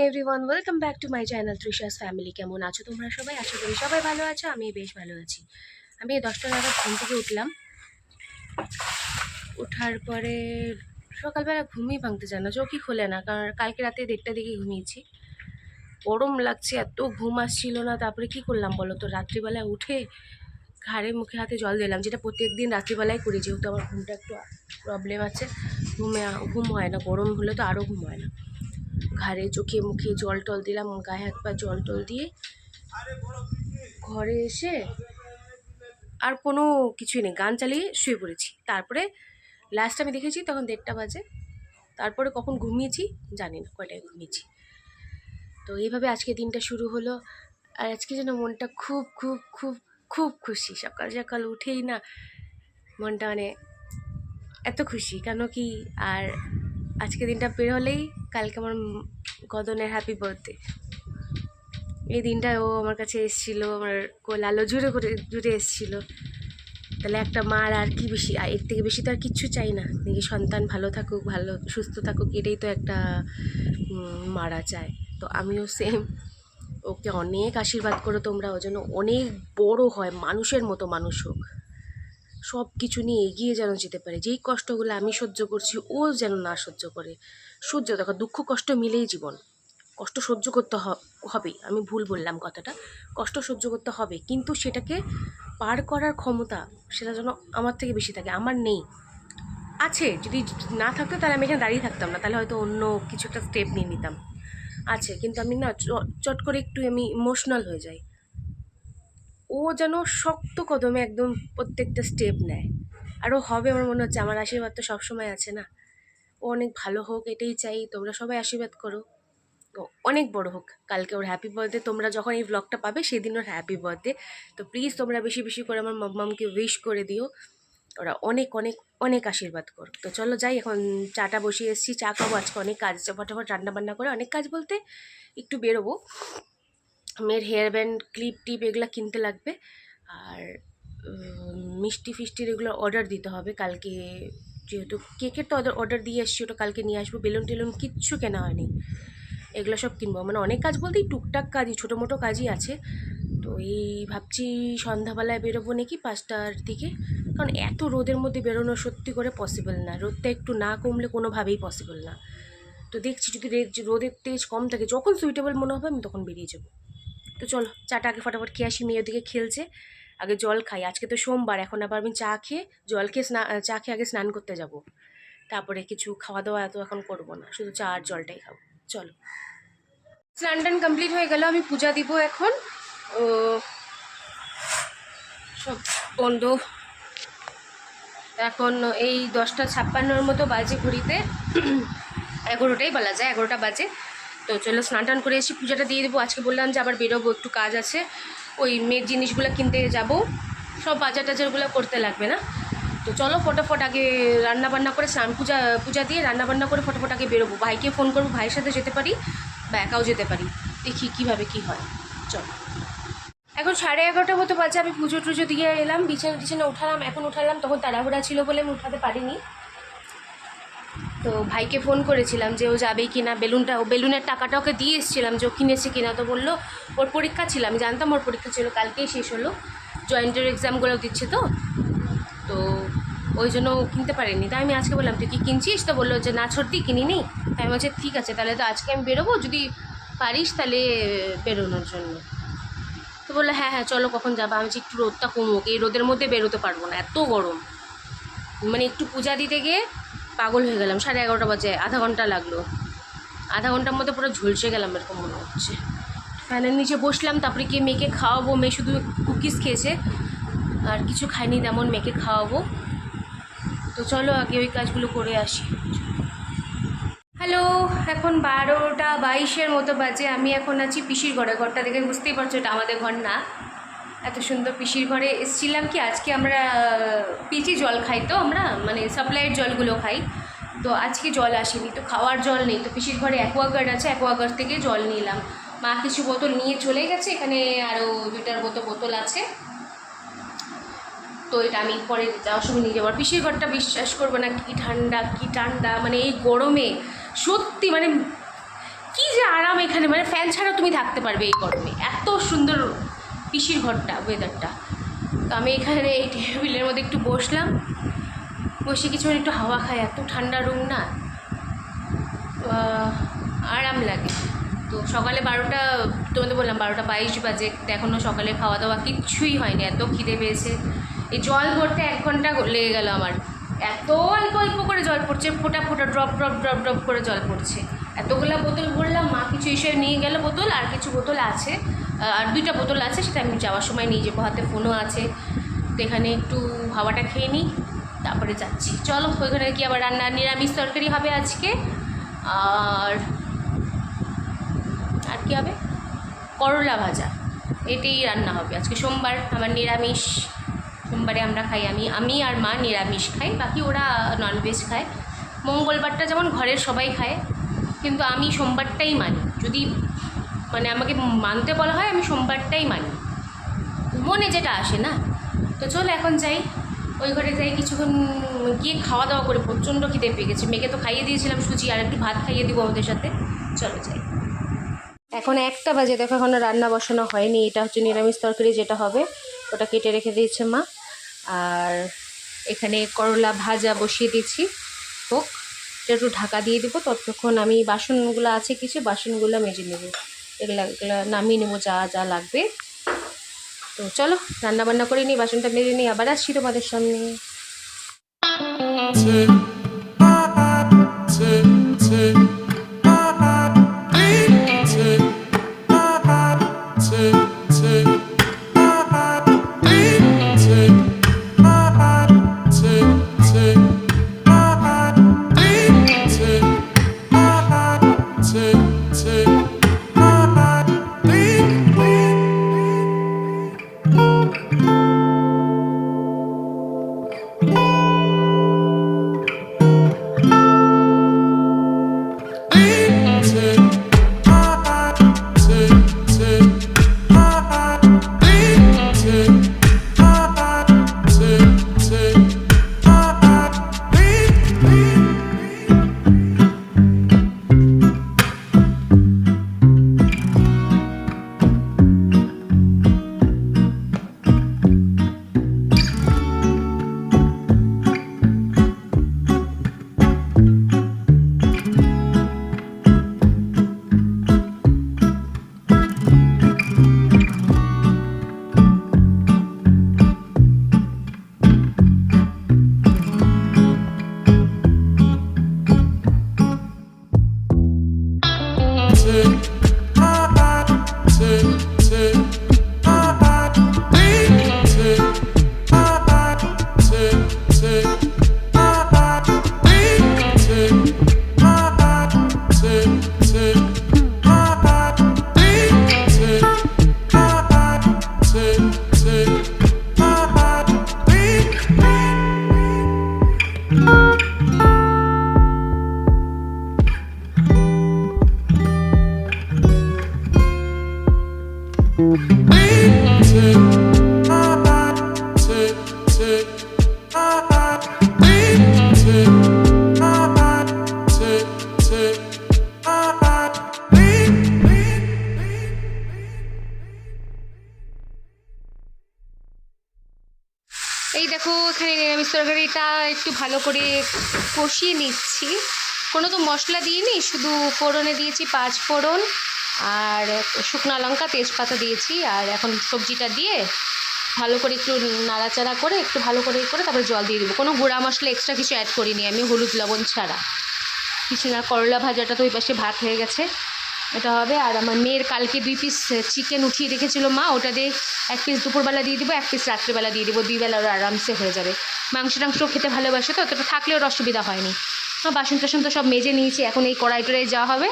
Everyone, welcome back to my channel Trisha's family. কেমন আছো তোমরা সবাই? আশা করি সবাই ভালো আছো। আমি বেশ ভালো আছি। আমি 10টা নাগাদ ঘুম থেকে উঠলাম। ওঠার পরে সকালবেলা ঘুমই ভাঙতে চায় না, চোখই খোলে না, কারণ কালকে রাতে 1টা দিকে ঘুমিয়েছি। গরম লাগছে, এত ঘুম আসছিল না। তারপরে কি করলাম বলো তো, রাত্রিবেলায় উঠে ঘাড়ে মুখে হাতে জল দিলাম, যেটা প্রত্যেক দিন রাত্রিবেলায় করি, যেহেতু আমার ঘুমটা একটু প্রবলেম আছে। ঘুম হয় না, গরম হলে তো আরও ঘুম হয় না। ঘাড়ে চোখে মুখে জল টল দিলাম, গায়ে হাত পা জল টল দিয়ে ঘরে এসে আর কোনো কিছুই নেই, গান চালিয়ে শুয়ে পড়েছি। তারপরে লাস্ট আমি দেখেছি তখন 1:30 বাজে। তারপরে কখন ঘুমিয়েছি জানি না, কয়টায় ঘুমিয়েছি। তো এইভাবে আজকে দিনটা শুরু হলো। আর আজকে যেন মনটা খুব খুব খুব খুব খুশি। সকাল সকাল উঠেই না মনটা এত খুশি কেন কি। আর আজকে দিনটা বের হলেই কালকে আমার গদনের হ্যাপি বার্থডে। এই দিনটা ও আমার কাছে এসেছিলো, আমার লালো জুড়ে এসেছিলো। তাহলে একটা মার আর কি বেশি, এর থেকে বেশি তো আর কিচ্ছু চাই না। নিজের সন্তান ভালো থাকুক, ভালো সুস্থ থাকুক, এটাই তো একটা মারা চায়। তো আমিও সেম, ওকে অনেক আশীর্বাদ করো তোমরা, ও যেন অনেক বড় হয়, মানুষের মতো মানুষ হোক, সব কিছু নিয়ে এগিয়ে যেন যেতে পারে। যেই কষ্টগুলো আমি সহ্য করছি ও যেন না সহ্য করে। দেখো, দুঃখ কষ্ট মিলেই জীবন। কষ্ট সহ্য করতে হবে, আমি ভুল বললাম কথাটা, কষ্ট সহ্য করতে হবে, কিন্তু সেটাকে পার করার ক্ষমতা সেটা যেন আমার থেকে বেশি থাকে। আমার নেই, আছে। যদি না থাকতো তাহলে আমি এখানে দাঁড়িয়ে থাকতাম না, তাহলে হয়তো অন্য কিছু একটা স্টেপ নিয়ে নিতাম। আছে, কিন্তু আমি না চট করে একটু আমি ইমোশনাল হয়ে যাই। ও যেন শক্ত কদমে একদম প্রত্যেকটা স্টেপ নেয়। আর ও হবে, আমার মনে হচ্ছে। আমার আশীর্বাদ তো সবসময় আছে না। ও অনেক ভালো হোক, এটাই চাই। তোমরা সবাই আশীর্বাদ করো, ও অনেক বড় হোক। কালকে ওর হ্যাপি বার্থডে, তোমরা যখন এই ব্লগটা পাবে সেদিন ওর হ্যাপি বার্থডে। তো প্লিজ তোমরা বেশি বেশি করে আমার মাম্মামকে উইশ করে দিও, ওরা অনেক অনেক অনেক আশীর্বাদ করো। তো চলো যাই, এখন চাটা বসিয়ে এসেছি, চা খাবো। আজকে অনেক কাজ আছে, ফটাফট রান্নাবান্না করে, অনেক কাজ বলতে একটু বেরোবো। মেয়ের হেয়ার ব্যান্ড, ক্লিপ টিপ এগুলো কিনতে লাগবে। আর মিষ্টি ফিষ্টির এগুলো অর্ডার দিতে হবে কালকে, যেহেতু কেকের তো অর্ডার দিয়ে এসছি, ওটা কালকে নিয়ে আসবো। বেলুন টেলুন কিচ্ছু কেনা হয়নি, এগুলো সব কিনবো। অনেক কাজ বলতেই টুকটাক কাজই, ছোটো মোটো কাজই আছে। তো এই ভাবছি সন্ধ্যাবেলায় বেরোবো নাকি 5টার দিকে, কারণ এত রোদের মধ্যে বেরোনো সত্যি করে পসিবল না। রোদটা একটু না কমলে কোনোভাবেই পসিবল না। তো দেখছি যদি রোদের তেজ কম থাকে, যখন সুইটেবল মনে হবে আমি তখন বেরিয়ে যাবো। তো চলো চাটা আগে ফটাফট খেয়ে আসি। মেয়ে ওদিকে খেলছে, আগে জল খাই। আজকে তো সোমবার, এখন আবার আমি চা খেয়ে চা খেয়ে আগে স্নান করতে যাব। তারপরে কিছু খাওয়া দাওয়া এত এখন করবো না, শুধু চা আর জলটাই খাবো। চলো, স্নান টান কমপ্লিট হয়ে গেল, আমি পূজা দিব এখন। ও সব বন্ধ এখন। এই 10:56 মতো বাজে ঘড়িতে, 11টাই বলা যায়, 11টা বাজে। তো চলো স্নান টান করে এসে পূজাটা দিয়ে দেবো। আজকে বললাম যে আবার বেরোবো, একটু কাজ আছে, ওই মেয়ের জিনিসগুলো কিনতে যাব, সব বাজার টাজারগুলো করতে লাগবে না। তো চলো ফটাফট আগে রান্নাবান্না করে পূজা দিয়ে রান্নাবান্না করে ফটাফট আগে বেরোবো। ভাইকে ফোন করবো, ভাইয়ের সাথে যেতে পারি বা একাও যেতে পারি, দেখি কীভাবে কী হয়। চলো, এখন 11:30 মতো বাজে। আমি পুজো টুজো দিয়ে এলাম, বিছানা উঠালাম, এখন উঠালাম, তখন তাড়াহুড়া ছিল বলে আমি উঠাতে পারিনি। তো ভাইকে ফোন করেছিলাম যে ও যাবেই কিনা, বেলুনের টাকাটা ওকে দিয়ে এসেছিলাম যে ও কিনেছে কিনা। তো বললো ওর পরীক্ষা ছিল, আমি জানতাম ওর পরীক্ষা ছিল, কালকেই শেষ হলো, জয়েন্টের এক্সামগুলো দিচ্ছে। তো ওই জন্য কিনতে পারিনি। তাই আমি আজকে বললাম তুই কি কিনছিস? তো বললো যে না ছোট্টি কিনিনি। তাই আমি বলছি ঠিক আছে, তাহলে তো আজকে আমি বেরোবো, যদি পারিস তাহলে বেরোনোর জন্য। তো বললো হ্যাঁ হ্যাঁ চলো, কখন যাবা? আমি একটু রোদটা কমুক, এই রোদের মধ্যে বেরোতে পারবো না, এত গরম। একটু পূজা দিতে গিয়ে পাগল হয়ে গেলাম। 11:30 বাজে, আধা ঘন্টা লাগলো। আধা ঘন্টার মধ্যে পুরো ঝলসে গেলাম এরকম মনে হচ্ছে। ফ্যানের নিচে বসলাম, তারপরে গিয়ে মেয়েকে খাওয়াবো। মেয়ে শুধু কুকিজ খেয়েছে, আর কিছু খাইনি তেমন, মেয়েকে খাওয়াবো। তো চলো আগে ওই কাজগুলো করে আসি। হ্যালো, এখন 12:22 মতো বাজে। আমি এখন আছি পিসির ঘরে। ঘরটা দেখে বুঝতেই পারছো এটা আমাদের ঘর না। এত সুন্দর পিসির ঘরে এসেছিলাম কি, আজকে আমরা পিচি জল খাই, তো আমরা সাপ্লাইয়ের জলগুলো খাই। তো আজকে জল আসেনি, তো খাওয়ার জল নেই। তো পিসির ঘরে অ্যাকোয়াগার্ড আছে, অ্যাকোয়াগার্ড থেকে জল নিলাম। মা কিছু বোতল নিয়ে চলে গেছে, এখানে আরও 2টার বোতল আছে। তো এটা আমি পরে যাওয়ার সময় নিয়ে যাবো। আর পিসির ঘরটা বিশ্বাস করবো না, কি ঠান্ডা কি ঠান্ডা, এই গরমে সত্যি কি যে আরাম এখানে, মানে ফ্যান ছাড়াও তুমি থাকতে পারবে এই গরমে, এত সুন্দর পিসির ঘরটা, ওয়েদারটা। তো আমি এখানে এই টেবিলের মধ্যে একটু বসলাম, বসে কিছুক্ষণ একটু হাওয়া খাই, এত ঠান্ডা রুম না, আরাম লাগে। তো সকালে 12টা, তোমাদের বললাম 12:22 বাজে, এখনও সকালে খাওয়া দাওয়া কিচ্ছুই হয়নি, এত খিদে পেয়েছে। এই জল ভরতে 1 ঘন্টা লেগে গেল আমার, এত অল্প অল্প করে জল পড়ছে, ফোটা ফোটা ড্রপ ড্রপ ড্রপ ড্রপ করে জল পড়ছে। এতগুলো বোতল ভরলাম, মা কিছু হিসেবে নিয়ে গেল বোতল, আর কিছু বোতল আছে, আর 2টা বোতল আছে, সেটা আমি যাওয়ার সময় নিয়ে যাবো, হাতে ফোনও আছে। তো এখানে একটু হাওয়াটা খেয়ে নিই, তারপরে যাচ্ছি। চলো, ওইখানে কি আবার রান্না, নিরামিষ তরকারি হবে আজকে, আর আর কি হবে, করলা ভাজা, এটাই রান্না হবে আজকে। সোমবার, আমার নিরামিষ, সোমবারে আমরা খাই, আমি আর মা নিরামিষ খাই, বাকি ওরা ননভেজ খায়। মঙ্গলবারটা যেমন ঘরের সবাই খায়, কিন্তু আমি সোমবারটাই মানি, যদি মানে আমাকে মানতে বলা হয় আমি সোমবারটাই মানি, মনে যেটা আসে না। তো চলো এখন যাই, ওই ঘরে যাই, কিছুক্ষণ গিয়ে খাওয়া দাওয়া করে, প্রচণ্ড খিদে পেয়ে গেছে। মেয়েকে তো খাইয়ে দিয়েছিলাম সুজি, আর একটু ভাত খাইয়ে দিব ওদের সাথে। চলো যাই। এখন 1টা বাজে, দেখো এখনও রান্না বসানো হয়নি। এটা হচ্ছে নিরামিষ তরকারি যেটা হবে, ওটা কেটে রেখে দিয়েছে মা। আর এখানে করলা ভাজা বসিয়ে দিচ্ছি, হোক, এটা একটু ঢাকা দিয়ে দেবো। ততক্ষণ আমি বাসনগুলো আছে কিছু, বাসনগুলো মেজে নেব, এগুলা নামিয়ে নেবো যা যা লাগবে। তো চলো রান্না বান্না করে নিই, বাসনটা মেজে নিই, আবার আসছি তোমাদের সামনে। এই দেখো এখানে নিরামিষ তরকারিটা একটু ভালো করে কষিয়ে নিচ্ছি, কোনো তো মশলা দিইনি, শুধু ফোড়নে দিয়েছি 5 ফোড়ন আর শুকনো লঙ্কা, তেজপাতা দিয়েছি। আর এখন সবজিটা দিয়ে ভালো করে একটু নাড়াচাড়া করে একটু ভালো করে তারপরে জল দিয়ে দেবো। কোনো গুঁড়া মশলা এক্সট্রা কিছু অ্যাড করিনি আমি, হলুদ লবণ ছাড়া কিছু না। করলা ভাজাটা তো ওই পাশে ভাত হয়ে গেছে, এটা হবে। আর আমার মেয়ের কালকে 2 পিস চিকেন উঠিয়ে রেখেছিল মা, ওটা দিয়ে 1 পিস দুপুরবেলা দিয়ে দেবো, 1 পিস রাত্রিবেলা দিয়ে দেবো, 2 বেলা ওরা আরামসে হয়ে যাবে। মাংস টাংস খেতে ভালোবাসে তো, অতটা থাকলে ওর অসুবিধা হয়নি। বাসন টাসন তো সব মেজে নিয়েছি, এখন এই কড়াই টড়াই যাওয়া হবে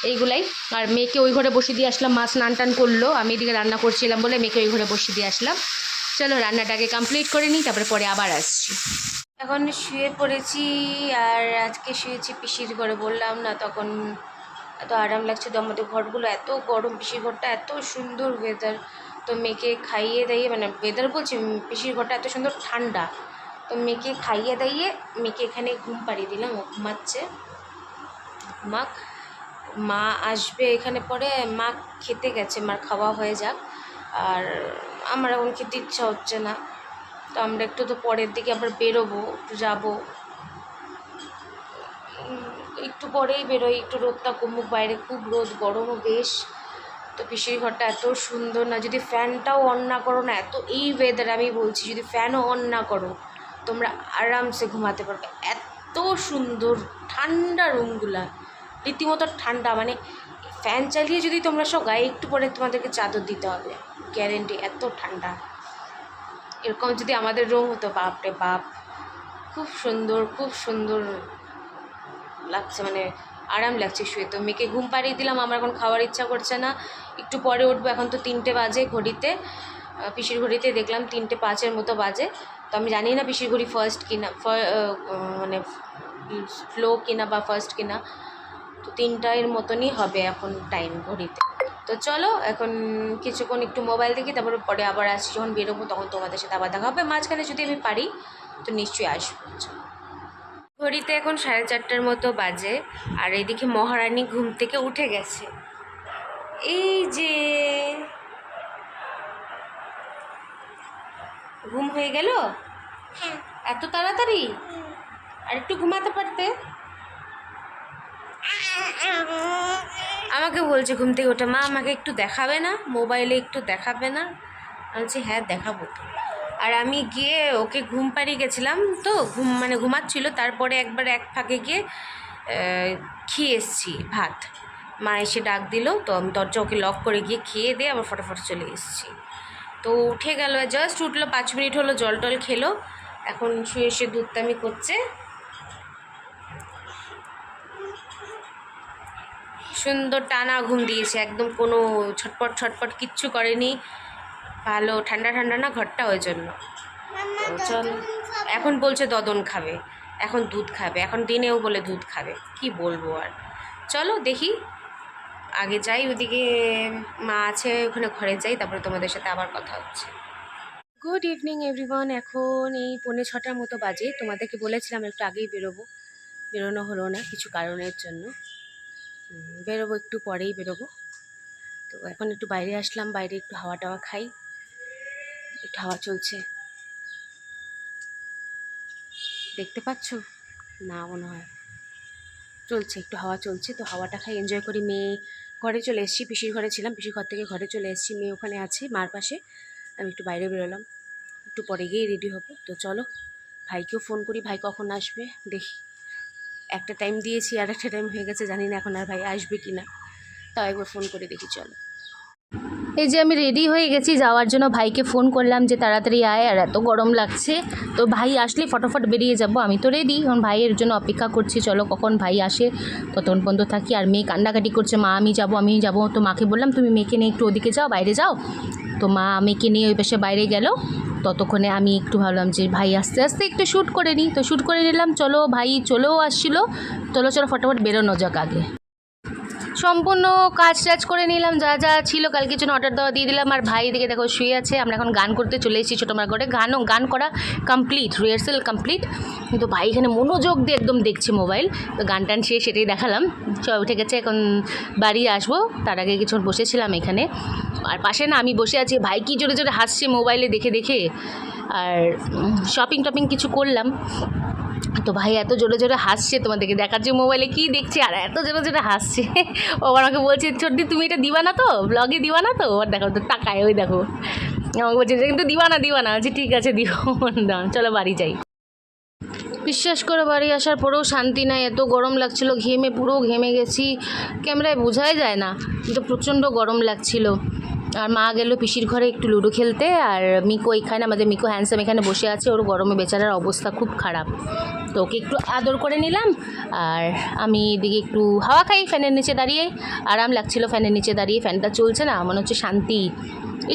এইগুলাই। আর মেয়েকে ওই ঘরে বসে দিয়ে আসলাম, মা স্নান টান করলো, আমি এদিকে রান্না করছিলাম বলে মেয়েকে ওই ঘরে বসে দিয়ে আসলাম। চলো রান্নাটাকে কমপ্লিট করে নিই, তারপরে পরে আবার আসছি। এখন শুয়ে পড়েছি, আর আজকে শুয়েছি পিসির ঘরে, বললাম না তখন এত আরাম লাগছে। তো আমাদের ঘরগুলো এত গরম, পিসির ঘরটা এত সুন্দর ওয়েদার। তো মেয়েকে খাইয়ে দাইয়ে, মানে ওয়েদার বলছি, পিসির ঘরটা এত সুন্দর ঠান্ডা। তো মেয়েকে খাইয়ে দাইয়ে মেয়েকে এখানে ঘুম পাড়িয়ে দিলাম, ও ঘুমাচ্ছে, ঘুমাক। মা আসবে এখানে পরে, মা খেতে গেছে, মার খাওয়া হয়ে যাক। আর আমার এখন খেতে ইচ্ছা হচ্ছে না, তো আমরা একটু তো পরের দিকে আবার বেরোবো, একটু যাবো, একটু পরেই বেরোই, একটু রোদটা কমুক, বাইরে খুব রোদ, গরমও বেশ। তো পিসির ঘরটা এত সুন্দর না, যদি ফ্যানটাও অন না করো না, এত এই ওয়েদারে আমি বলছি যদি ফ্যানও অন না করো তোমরা আরামসে ঘুমাতে পারবে, এত সুন্দর ঠান্ডা রুমগুলা, রীতিমতো ঠান্ডা। মানে ফ্যান চালিয়ে যদি তোমরা সব গায়ে একটু পরে তোমাদেরকে চাদর দিতে হবে, গ্যারেন্টি, এত ঠান্ডা। এরকম যদি আমাদের রুম হতো, বাপরে বাপ, খুব সুন্দর, খুব সুন্দর লাগছে, মানে আরাম লাগছে শুয়ে। তো মেয়েকে ঘুম পাড়িয়ে দিলাম, আমার এখন খাওয়ার ইচ্ছা করছে না, একটু পরে উঠবো। এখন তো 3টে বাজে ঘড়িতে, পিসির ঘড়িতে দেখলাম 3:05 মতো বাজে। তো আমি জানি না পিসির ঘড়ি ফার্স্ট কিনা, মানে স্লো কিনা বা ফার্স্ট কিনা, তো 3টার মতনই হবে এখন টাইম ঘড়িতে। তো চলো এখন কিছুক্ষণ একটু মোবাইল দেখি, তারপরে পরে আবার আসছি, যখন বেরোবো তখন তোমাদের সাথে আবার দেখা হবে। মাঝখানে যদি আমি পারি তো নিশ্চয়ই আসবো। ঘড়িতে এখন 4:30 মতো বাজে, আর এদিকে মহারানী ঘুম থেকে উঠে গেছে। এই যে ঘুম হয়ে গেল এত তাড়াতাড়ি, আর একটু ঘুমাতে পারতে। আমাকে বলছে ঘুম থেকে ওঠে, মা আমাকে একটু দেখাবে না, মোবাইলে একটু দেখাবে না? আমি বলছি হ্যাঁ দেখাবো তো। আর আমি গিয়ে ওকে ঘুম পাড়িয়ে গেছিলাম, তো মানে ঘুমাচ্ছিল, তারপরে একবার এক ফাঁকে গিয়ে খেয়ে এসেছি ভাত। মা এসে ডাক দিল, তো আমি দরজা ওকে লক করে গিয়ে খেয়ে দিয়ে আবার ফটাফট চলে এসেছি। তো উঠে গেল, জাস্ট উঠলো, 5 মিনিট হলো, জল টল খেলো, এখন শুয়ে শুয়ে দুধটামি করছে। সুন্দর টানা ঘুম দিয়েছে, একদম কোনো ছটপট ছটপট কিচ্ছু করেনি, ভালো ঠান্ডা ঠান্ডা না ঘরটা, ওই জন্য। চল এখন বলছে দদন খাবে, এখন দুধ খাবে, এখন দিনেও বলে দুধ খাবে, কি বলবো আর। চলো দেখি, আগে যাই ওদিকে, মা আছে ওখানে, ঘরে যাই, তারপরে তোমাদের সাথে আবার কথা হচ্ছে। গুড ইভিনিং এভরিওয়ান, এখন এই 5:45 মতো বাজে। তোমাদেরকে বলেছিলাম একটু আগেই বেরোবো, বেরোনো হলো না কিছু কারণের জন্য। বেরোবো, একটু পরেই বেরোবো। তো এখন একটু বাইরে আসলাম, বাইরে একটু হাওয়া টাওয়া খাই, একটু হাওয়া চলছে, দেখতে পাচ্ছ না মনে হয়, চলছে, একটু হাওয়া চলছে, তো হাওয়াটা খাই, এনজয় করি। মেয়ে ঘরে চলে এসেছি, পিসির ঘরে ছিলাম, পিসির ঘর থেকে ঘরে চলে এসেছি, মেয়ে ওখানে আছে মার পাশে, আমি একটু বাইরে বেরোলাম, একটু পরে গিয়ে রেডি হবো। তো চলো ভাইকেও ফোন করি, ভাই কখন আসবে দেখি। একটা টাইম দিয়েছি, আর একটা টাইম হয়ে গেছে, জানি না এখন আর ভাই আসবে কি না, তাও একবার ফোন করে দেখি। চলো, এই যে আমি রেডি হয়ে গেছি যাওয়ার জন্য, ভাইকে ফোন করলাম যে তাড়াতাড়ি আয়, আর এত গরম লাগছে, তো ভাই আসলে ফটাফট বেরিয়ে যাব। আমি তো রেডি, এখন ভাইয়ের জন্য অপেক্ষা করছি, চলো কখন ভাই আসে ততক্ষণ পর্যন্ত থাকি। আর মেয়ে কান্নাকাটি করছে, মা আমি যাব আমি যাব, তো মাকে বললাম তুমি মেয়েকে নিয়ে একটু ওদিকে যাও, বাইরে যাও। তো মা মেয়েকে নিয়ে ওই পাশে বাইরে গেল, ততক্ষণে আমি একটু ভাবলাম যে ভাই আস্তে আস্তে একটু শ্যুট করে নিই, তো শ্যুট করে নিলাম। চলো ভাই চলেও আসছিলো, চলো চলো ফটাফট বেরোনো যাক। আগে সম্পূর্ণ কাজ টাজ করে নিলাম, যা যা ছিল কালকে জন্য অর্ডার দেওয়া দিয়ে দিলাম। আর ভাই দিকে দেখো শুয়ে আছে, আমরা এখন গান করতে চলে এসেছি ছোটো মার ঘরে, গান করা কমপ্লিট, রিহার্সেল কমপ্লিট। কিন্তু ভাই এখানে মনোযোগ দিয়ে একদম দেখছে মোবাইল, তো গান টান শেষ, সেটাই দেখালাম। সব উঠে গেছে, এখন বাড়ি আসবো, তার আগে কিছুক্ষণ বসেছিলাম এখানে। আর পাশে না আমি বসে আছি, ভাই কি জোরে জোরে হাসছে মোবাইলে দেখে দেখে। আর শপিং টপিং কিছু করলাম, তো ভাই এত জোরে জোরে হাসছে, তোমাদেরকে দেখাচ্ছে মোবাইলে কি দেখছে, আর এত জোরে জোরে হাসছে। ও আমাকে বলছে ছোটদি তুমি এটা দিবা না তো, ব্লগে দিবা না তো? আর দেখো তো তাকায়, ওই দেখো আমাকে বলছে কিন্তু দিবা না বলছি ঠিক আছে দিব। চলো বাড়ি যাই। বিশ্বাস করে বাড়ি আসার পরেও শান্তি নাই, এত গরম লাগছিল, ঘেমে পুরো ঘেমে গেছি, ক্যামেরায় বোঝাই যায় না, কিন্তু প্রচণ্ড গরম লাগছিল। আর মা গেল পিসির ঘরে একটু লুডো খেলতে, আর মিকো এখানে, আমাদের মিকো হ্যান্ডসাম এখানে বসে আছে, ওর গরমে বেচারার অবস্থা খুব খারাপ, তো ওকে একটু আদর করে নিলাম। আর আমি এদিকে একটু হাওয়া খাই, ফ্যানের নিচে দাঁড়িয়ে আরাম লাগছিল, ফ্যানের নিচে দাঁড়িয়ে, ফ্যানটা চলছে না, মনে হচ্ছে শান্তি,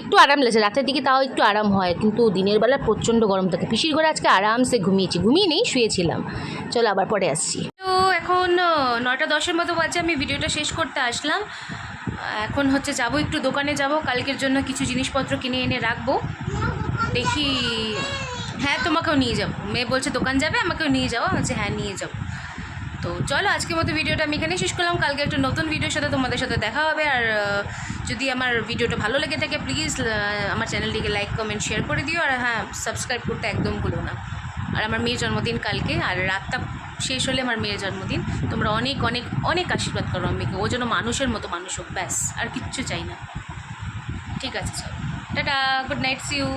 একটু আরাম লাগছে। রাতের দিকে তাও একটু আরাম হয়, কিন্তু দিনের বেলা প্রচণ্ড গরম থাকে। পিসির ঘরে আজকে আরামসে ঘুমিয়ে নেই, শুয়েছিলাম। চলো আবার পরে আসছি। তো এখন 9:10 মতো বাজে, আমি ভিডিওটা শেষ করতে আসলাম। এখন হচ্ছে যাবো একটু দোকানে যাব, কালকের জন্য কিছু জিনিসপত্র কিনে এনে রাখবো, দেখি। হ্যাঁ তোমাকেও নিয়ে যাবো, মেয়ে বলছে দোকান যাবে, আমাকেও নিয়ে যাবো, বলছে হ্যাঁ নিয়ে যাবো। তো চলো আজকের মতো ভিডিওটা আমি এখানেই শেষ করলাম। কালকে একটা নতুন ভিডিওর সাথে তোমাদের সাথে দেখা হবে। আর যদি আমার ভিডিওটা ভালো লেগে থাকে প্লিজ আমার চ্যানেলটিকে লাইক কমেন্ট শেয়ার করে দিও। আর হ্যাঁ, সাবস্ক্রাইব করতে একদম ভুলো না। আর আমার মেয়ের জন্মদিন কালকে, আর রাতটা শেষ হলে আমার মেয়ের জন্মদিন। তোমরা অনেক অনেক অনেক আশীর্বাদ করো মেয়েকে, ও যেন মানুষের মতো মানুষ হোক, ব্যাস আর কিচ্ছু চাই না। ঠিক আছে, চলো tata, good night, see you.